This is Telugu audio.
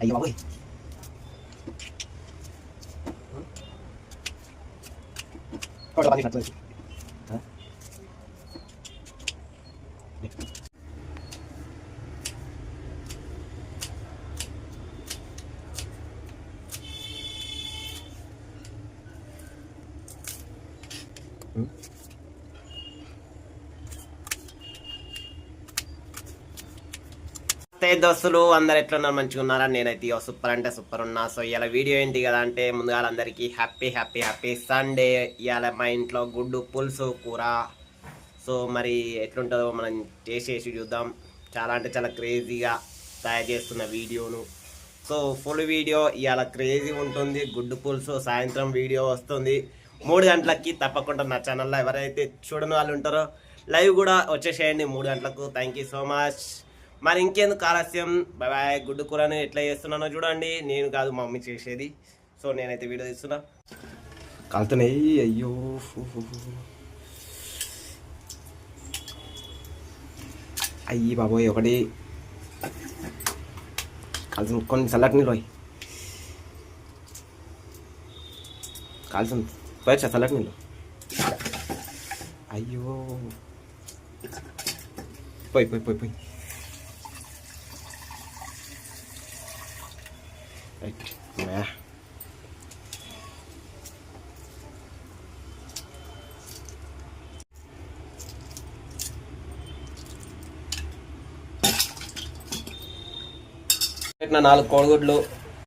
అయ్యో బాబోయ్ దోస్తులు అందరు ఎట్లున్నారు, మంచిగా ఉన్నారా? నేనైతే సూపర్ అంటే సూపర్ ఉన్నా. సో ఇలా వీడియో ఏంటి కదా అంటే, ముందుగా అందరికీ హ్యాపీ హ్యాపీ హ్యాపీ సండే. ఇవాళ మా ఇంట్లో గుడ్డు పులుసు కూర. సో మరి ఎట్లుంటుందో మనం చేసేసి చూద్దాం. చాలా అంటే చాలా క్రేజీగా తయారు చేస్తున్న వీడియోను. సో ఫుల్ వీడియో ఇవాళ క్రేజీ ఉంటుంది. గుడ్డు పులుసు సాయంత్రం వీడియో వస్తుంది 3 గంటలకి. తప్పకుండా నా ఛానల్లో ఎవరైతే చూడని వాళ్ళు ఉంటారో లైవ్ కూడా వచ్చేసేయండి 3 గంటలకు. Thank you so much. మరి ఇంకెందుకు ఆలస్యం, బాయ్. గుడ్డు కూరని ఎట్లా చేస్తున్నానో చూడండి. నేను కాదు, మా మమ్మీ చేసేది. సో నేనైతే వీడియో తీస్తున్నా. కాలుతున్నాయి. అయ్యో అయ్యి బాబోయ్. ఒకటి కాల్సిన, కొన్ని చల్లటి నీళ్ళు కాల్సిన పోయచ్చా చల్లటి నీళ్ళు. అయ్యో పోయి పోయి పోయి పోయి. రైట్ పెట్టిన 4 కోడిగుడ్లు